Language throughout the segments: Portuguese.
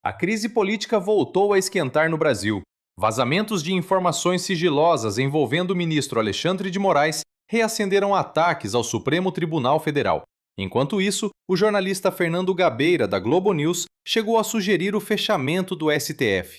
A crise política voltou a esquentar no Brasil. Vazamentos de informações sigilosas envolvendo o ministro Alexandre de Moraes reacenderam ataques ao Supremo Tribunal Federal. Enquanto isso, o jornalista Fernando Gabeira, da Globo News, chegou a sugerir o fechamento do STF.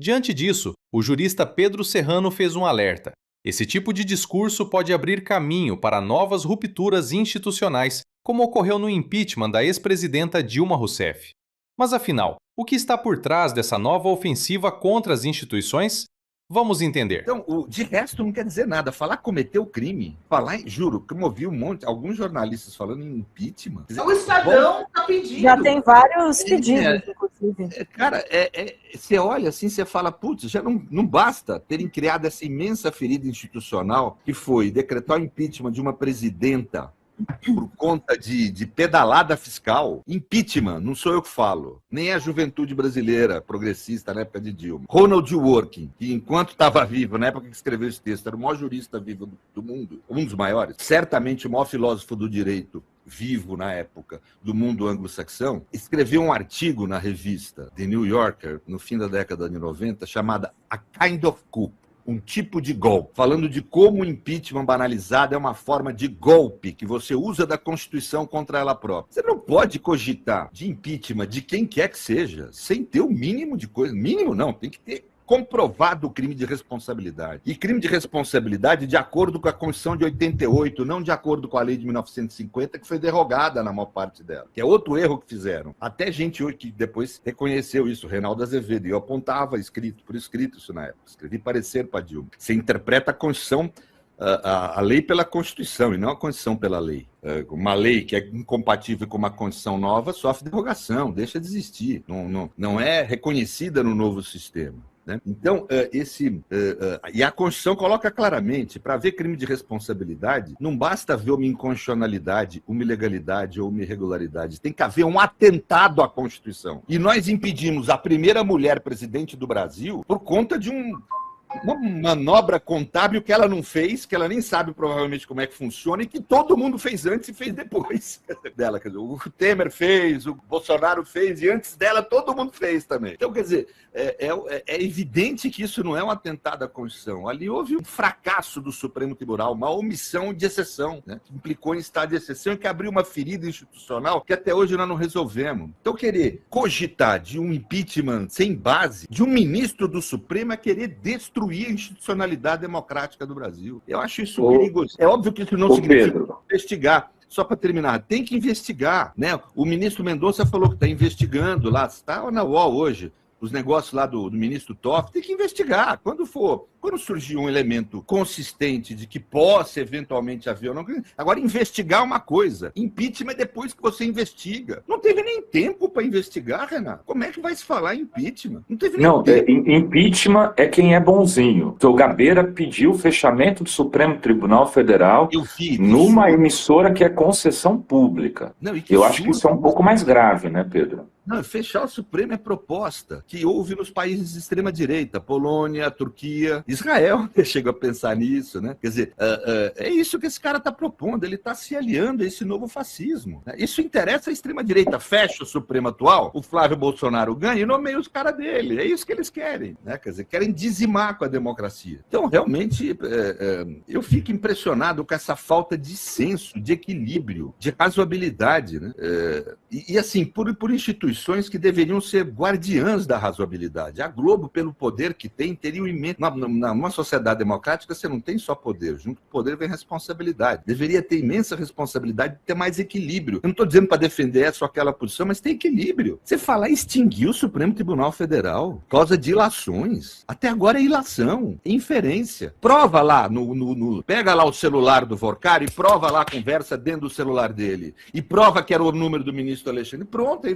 Diante disso, o jurista Pedro Serrano fez um alerta. Esse tipo de discurso pode abrir caminho para novas rupturas institucionais, como ocorreu no impeachment da ex-presidenta Dilma Rousseff. Mas afinal, o que está por trás dessa nova ofensiva contra as instituições? Vamos entender. Então, de resto não quer dizer nada. Falar cometeu crime, juro, que eu ouvi alguns jornalistas falando em impeachment. O Estadão está pedindo. Já tem vários pedidos, inclusive. Cara, você olha assim, você fala, putz, já não basta terem criado essa imensa ferida institucional que foi decretar o impeachment de uma presidenta por conta de pedalada fiscal. Impeachment, não sou eu que falo, nem a juventude brasileira progressista na época de Dilma. Ronald Dworkin, que enquanto estava vivo, na época que escreveu esse texto, era o maior jurista vivo do mundo, um dos maiores, certamente o maior filósofo do direito vivo na época do mundo anglo-saxão, escreveu um artigo na revista The New Yorker, no fim da década de 90, chamada A Kind of Coup, um tipo de golpe, falando de como o impeachment banalizado é uma forma de golpe que você usa da Constituição contra ela própria. Você não pode cogitar de impeachment de quem quer que seja, sem ter o mínimo de coisa. Mínimo não, tem que ter comprovado o crime de responsabilidade. E crime de responsabilidade de acordo com a Constituição de 88, não de acordo com a lei de 1950, que foi derrogada na maior parte dela. Que é outro erro que fizeram. Até gente hoje que depois reconheceu isso, Reinaldo Azevedo, e eu apontava por escrito isso na época. Escrevi parecer para Dilma. Você interpreta a Constituição, a lei pela Constituição e não a Constituição pela lei. Uma lei que é incompatível com uma Constituição nova sofre derrogação, deixa de existir. Não é reconhecida no novo sistema. Né? Então, e a Constituição coloca claramente, para haver crime de responsabilidade, não basta haver uma inconstitucionalidade, uma ilegalidade ou uma irregularidade, tem que haver um atentado à Constituição. E nós impedimos a primeira mulher presidente do Brasil por conta de uma manobra contábil que ela não fez, que ela nem sabe provavelmente como é que funciona e que todo mundo fez antes e fez depois dela. Quer dizer, o Temer fez, o Bolsonaro fez e antes dela todo mundo fez também. Então, quer dizer, é evidente que isso não é um atentado à Constituição. Ali houve um fracasso do Supremo Tribunal, uma omissão de exceção, né, que implicou em estado de exceção e que abriu uma ferida institucional que até hoje nós não resolvemos. Então, querer cogitar de um impeachment sem base, de um ministro do Supremo, é querer destruir a institucionalidade democrática do Brasil. Eu acho isso perigoso. É óbvio que isso não significa investigar. Só para terminar, tem que investigar, né? O ministro Mendonça falou que está investigando lá, está na UOL hoje, os negócios lá do ministro Toffoli, tem que investigar. Quando surgir um elemento consistente de que possa eventualmente haver ou não... Agora, investigar é uma coisa. Impeachment é depois que você investiga. Não teve nem tempo para investigar, Renato. Como é que vai se falar em impeachment? Não teve nem tempo. Impeachment é quem é bonzinho. O Gabeira pediu o fechamento do Supremo Tribunal Federal numa emissora que é concessão pública. Eu acho que isso é um pouco mais grave, né, Pedro? Não, fechar o Supremo é proposta que houve nos países de extrema-direita, Polônia, Turquia, Israel chega a pensar nisso, né? Quer dizer, é isso que esse cara está propondo, ele está se aliando a esse novo fascismo. Né? Isso interessa a extrema-direita, fecha o Supremo atual, o Flávio Bolsonaro ganha e nomeia os caras dele, é isso que eles querem, né? Quer dizer, querem dizimar com a democracia. Então, realmente, eu fico impressionado com essa falta de senso, de equilíbrio, de razoabilidade, né? E assim, por instituições que deveriam ser guardiãs da razoabilidade. A Globo, pelo poder que tem, teria um imenso... Numa sociedade democrática, você não tem só poder. Junto com o poder vem responsabilidade. Deveria ter imensa responsabilidade de ter mais equilíbrio. Eu não estou dizendo para defender essa ou aquela posição, mas tem equilíbrio. Você falar em extinguir o Supremo Tribunal Federal por causa de ilações. Até agora é ilação, é inferência. Prova lá, pega lá o celular do Vorcari e prova lá a conversa dentro do celular dele. E prova que era o número do ministro Alexandre. Pronto,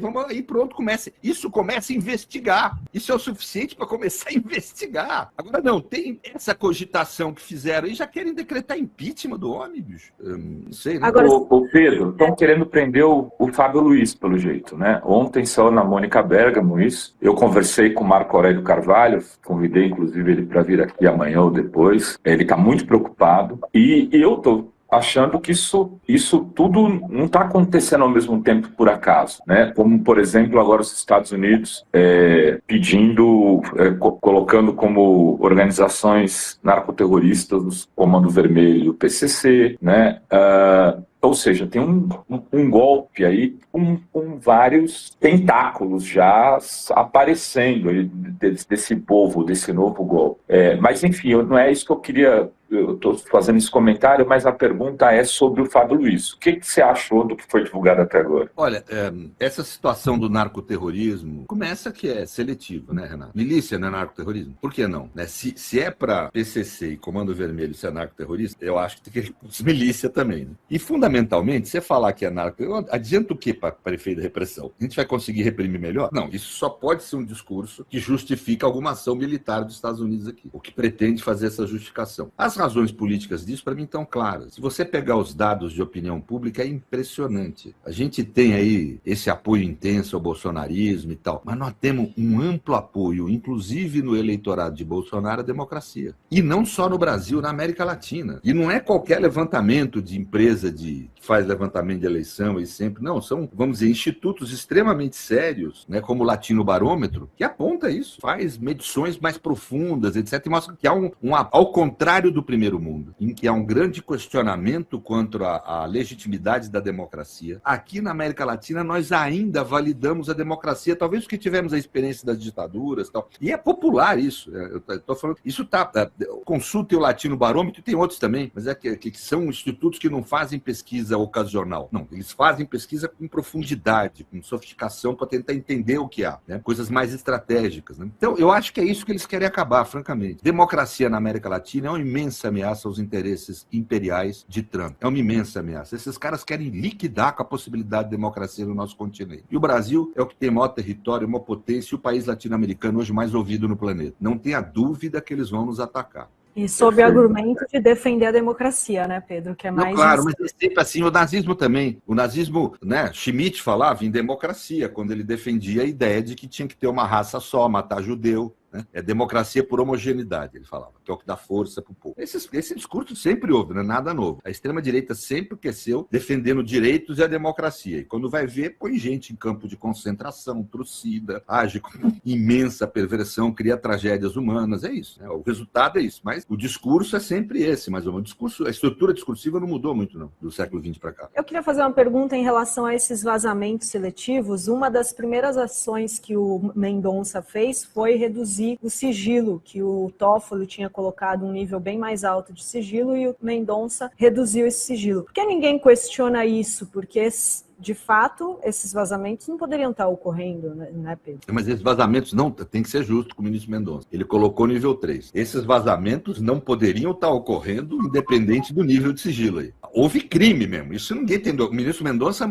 pronto, isso começa a investigar. Isso é o suficiente para começar a investigar. Agora não, tem essa cogitação que fizeram e já querem decretar impeachment do homem, bicho. Não sei. Né? Agora, Pedro, estão querendo prender o Fábio Luiz, pelo jeito, né? Ontem saiu na Mônica Bergamo isso. Eu conversei com o Marco Aurélio Carvalho, convidei inclusive ele para vir aqui amanhã ou depois. Ele está muito preocupado e eu estou achando que isso tudo não está acontecendo ao mesmo tempo por acaso, né? Como, por exemplo, agora os Estados Unidos pedindo, colocando como organizações narcoterroristas o Comando Vermelho, o PCC, né? Ou seja, tem um golpe aí com vários tentáculos já aparecendo aí desse povo, desse novo golpe. Mas, enfim, não é isso que eu queria... Eu estou fazendo esse comentário, mas a pergunta é sobre o Fábio Luiz. O que você achou do que foi divulgado até agora? Olha, essa situação do narcoterrorismo começa que é seletivo, né, Renato? Milícia não é narcoterrorismo? Por que não? Né? Se é para PCC e Comando Vermelho ser narcoterrorista, eu acho que tem que ter milícia também. Né? E, fundamentalmente, você falar que é narcoterrorismo, adianta o que para efeito de repressão? A gente vai conseguir reprimir melhor? Não, isso só pode ser um discurso que justifica alguma ação militar dos Estados Unidos aqui, o que pretende fazer essa justificação. As razões políticas disso, para mim, estão claras. Se você pegar os dados de opinião pública, é impressionante. A gente tem aí esse apoio intenso ao bolsonarismo e tal, mas nós temos um amplo apoio, inclusive no eleitorado de Bolsonaro, à democracia. E não só no Brasil, na América Latina. E não é qualquer levantamento de empresa que faz levantamento de eleição e sempre, não, são, vamos dizer, institutos extremamente sérios, né, como o Latino Barômetro, que aponta isso, faz medições mais profundas, etc., e mostra que há ao contrário do primeiro mundo, em que há um grande questionamento quanto à legitimidade da democracia. Aqui na América Latina, nós ainda validamos a democracia, talvez porque tivemos a experiência das ditaduras e tal. E é popular isso. Eu estou falando, isso está... Consultem o Latino Barômetro, e tem outros também, mas que são institutos que não fazem pesquisa ocasional. Não, eles fazem pesquisa com profundidade, com sofisticação, para tentar entender o que há, né? Coisas mais estratégicas. Né? Então, eu acho que é isso que eles querem acabar, francamente. Democracia na América Latina é uma imensa ameaça aos interesses imperiais de Trump. É uma imensa ameaça. Esses caras querem liquidar com a possibilidade de democracia no nosso continente. E o Brasil é o que tem maior território, maior potência, e o país latino-americano hoje mais ouvido no planeta. Não tenha dúvida que eles vão nos atacar. E sob o argumento de defender a democracia, né, Pedro? Que é mais. Não, claro, mas é sempre assim, o nazismo também. O nazismo, né, Schmitt falava em democracia, quando ele defendia a ideia de que tinha que ter uma raça só, matar judeu. Né? É democracia por homogeneidade, ele falava, que é o que dá força para o povo. Esse discurso sempre houve, não é nada novo. A extrema-direita sempre cresceu defendendo direitos e a democracia. E quando vai ver, põe gente em campo de concentração, trucida, age com imensa perversão, cria tragédias humanas. É isso. Né? O resultado é isso. Mas o discurso é sempre esse, mas o discurso, a estrutura discursiva não mudou muito, não, do século XX para cá. Eu queria fazer uma pergunta em relação a esses vazamentos seletivos. Uma das primeiras ações que o Mendonça fez foi reduzir o sigilo, que o Toffoli tinha colocado um nível bem mais alto de sigilo e o Mendonça reduziu esse sigilo. Por que ninguém questiona isso? Porque, de fato, esses vazamentos não poderiam estar ocorrendo, né, Pedro? Mas esses vazamentos não, tem que ser justo com o ministro Mendonça. Ele colocou nível 3. Esses vazamentos não poderiam estar ocorrendo independente do nível de sigilo aí. Houve crime mesmo, isso ninguém entendeu. O ministro Mendonça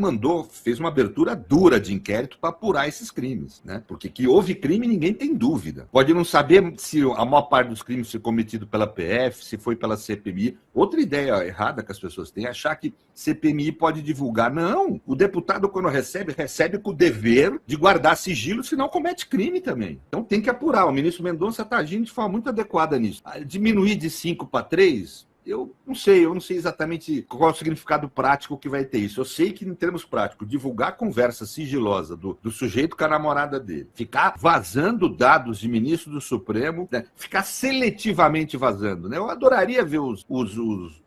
fez uma abertura dura de inquérito para apurar esses crimes, né? Porque que houve crime, ninguém tem dúvida. Pode não saber se a maior parte dos crimes foi cometido pela PF, se foi pela CPMI. Outra ideia errada que as pessoas têm é achar que CPMI pode divulgar. Não, o deputado, quando recebe com o dever de guardar sigilo, senão comete crime também. Então tem que apurar. O ministro Mendonça está agindo de forma muito adequada nisso. Diminuir de 5 para 3... Eu não sei exatamente qual é o significado prático que vai ter isso. Eu sei que, em termos práticos, divulgar conversa sigilosa do sujeito com a namorada dele, ficar vazando dados de ministro do Supremo, né? Ficar seletivamente vazando. Né? Eu adoraria ver os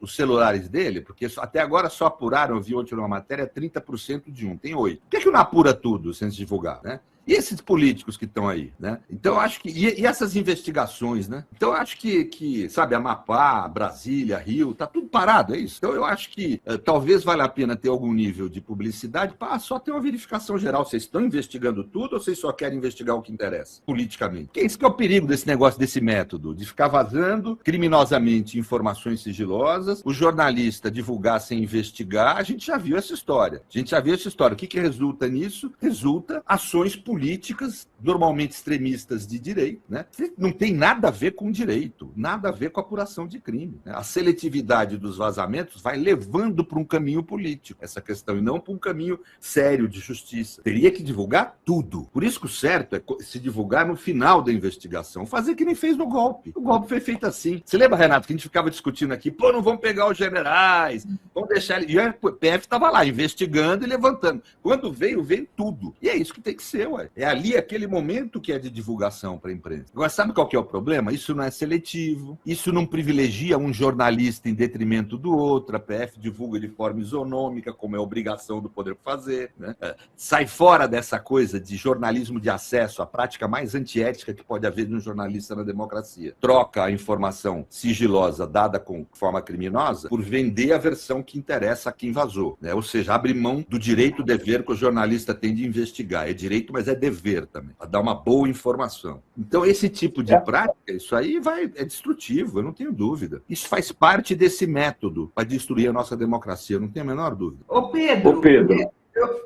celulares dele, porque até agora só apuraram, eu vi ontem numa matéria, 30% de um, tem 8. Por que não apura tudo sem se divulgar, né? E esses políticos que estão aí, né? Então, eu acho que... E essas investigações, né? Então, eu acho que sabe, Amapá, Brasília, Rio, tá tudo parado, é isso? Então, eu acho que talvez valha a pena ter algum nível de publicidade para só ter uma verificação geral. Vocês estão investigando tudo ou vocês só querem investigar o que interessa, politicamente? Porque esse que é o perigo desse negócio, desse método, de ficar vazando criminosamente informações sigilosas, o jornalista divulgar sem investigar. A gente já viu essa história. O que resulta nisso? Resulta ações políticas políticas, normalmente extremistas de direita, né? Não tem nada a ver com direito, nada a ver com apuração de crime, né? A seletividade dos vazamentos vai levando para um caminho político essa questão, e não para um caminho sério de justiça. Teria que divulgar tudo. Por isso que o certo é se divulgar no final da investigação, fazer que nem fez no golpe. O golpe foi feito assim. Você lembra, Renato, que a gente ficava discutindo aqui, pô, não vamos pegar os generais, vamos deixar ele... E a PF estava lá, investigando e levantando. Quando veio tudo. E é isso que tem que ser, ué. É ali aquele momento que é de divulgação para a imprensa. Agora, sabe qual que é o problema? Isso não é seletivo, isso não privilegia um jornalista em detrimento do outro, a PF divulga de forma isonômica, como é obrigação do poder fazer, né? Sai fora dessa coisa de jornalismo de acesso, a prática mais antiética que pode haver de um jornalista na democracia. Troca a informação sigilosa dada com forma criminosa por vender a versão que interessa a quem vazou, né? Ou seja, abre mão do direito, dever que o jornalista tem de investigar. É direito, mas é dever também, para dar uma boa informação. Então, esse tipo de prática, isso aí é destrutivo, eu não tenho dúvida. Isso faz parte desse método para destruir a nossa democracia, eu não tenho a menor dúvida. Ô Pedro,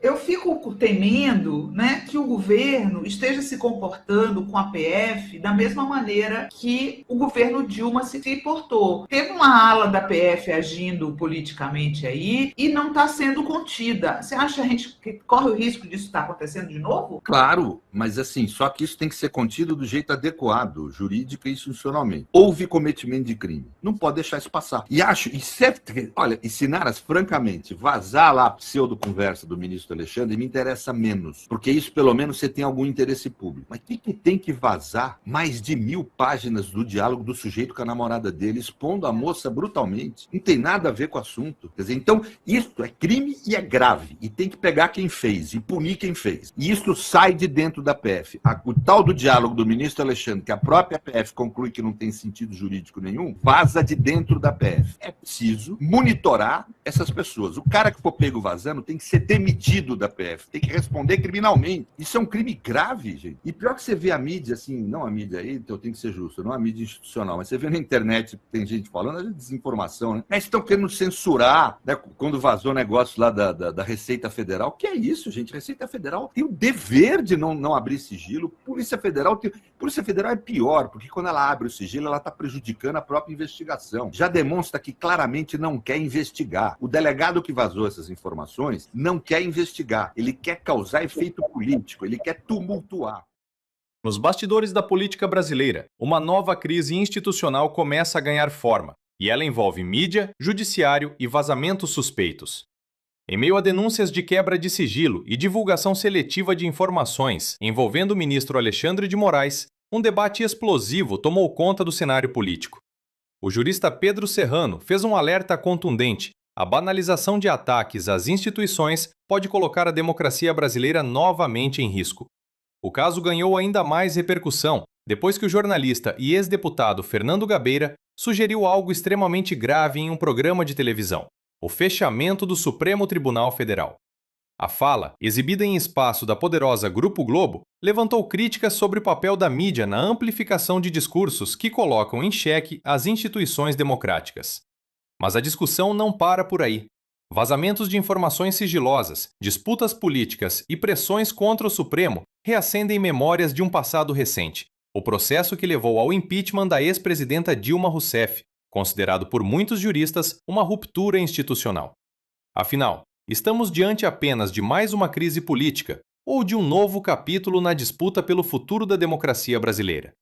eu fico temendo, né, que o governo esteja se comportando com a PF da mesma maneira que o governo Dilma se portou. Teve uma ala da PF agindo politicamente aí e não está sendo contida. Você acha que corre o risco disso estar acontecendo de novo? Claro, mas assim, só que isso tem que ser contido do jeito adequado, jurídica e institucionalmente. Houve cometimento de crime. Não pode deixar isso passar. E olha, Sinaras, francamente, vazar lá a pseudo-conversa do ministro Alexandre me interessa menos, porque isso pelo menos você tem algum interesse público. Mas que tem que vazar mais de 1000 páginas do diálogo do sujeito com a namorada dele, expondo a moça brutalmente? Não tem nada a ver com o assunto. Quer dizer, então, isso é crime e é grave, e tem que pegar quem fez e punir quem fez. E isso sai de dentro da PF. O tal do diálogo do ministro Alexandre, que a própria PF conclui que não tem sentido jurídico nenhum, vaza de dentro da PF. É preciso monitorar essas pessoas. O cara que for pego vazando tem que ser demitido da PF, tem que responder criminalmente. Isso é um crime grave, gente. E pior que você vê a mídia, assim, não a mídia aí, então eu tenho que ser justo, não a mídia institucional, mas você vê na internet, tem gente falando, é desinformação, né? Mas estão querendo censurar, né? Quando vazou o negócio lá da Receita Federal. Que é isso, gente? A Receita Federal tem o dever de não abrir sigilo. Polícia Federal é pior, porque quando ela abre o sigilo, ela está prejudicando a própria investigação. Já demonstra que claramente não quer investigar. O delegado que vazou essas informações não quer investigar. Ele quer causar efeito político, ele quer tumultuar. Nos bastidores da política brasileira, uma nova crise institucional começa a ganhar forma, e ela envolve mídia, judiciário e vazamentos suspeitos. Em meio a denúncias de quebra de sigilo e divulgação seletiva de informações envolvendo o ministro Alexandre de Moraes, um debate explosivo tomou conta do cenário político. O jurista Pedro Serrano fez um alerta contundente: a banalização de ataques às instituições pode colocar a democracia brasileira novamente em risco. O caso ganhou ainda mais repercussão depois que o jornalista e ex-deputado Fernando Gabeira sugeriu algo extremamente grave em um programa de televisão: o fechamento do Supremo Tribunal Federal. A fala, exibida em espaço da poderosa Grupo Globo, levantou críticas sobre o papel da mídia na amplificação de discursos que colocam em xeque as instituições democráticas. Mas a discussão não para por aí. Vazamentos de informações sigilosas, disputas políticas e pressões contra o Supremo reacendem memórias de um passado recente: o processo que levou ao impeachment da ex-presidenta Dilma Rousseff, considerado por muitos juristas uma ruptura institucional. Afinal, estamos diante apenas de mais uma crise política ou de um novo capítulo na disputa pelo futuro da democracia brasileira?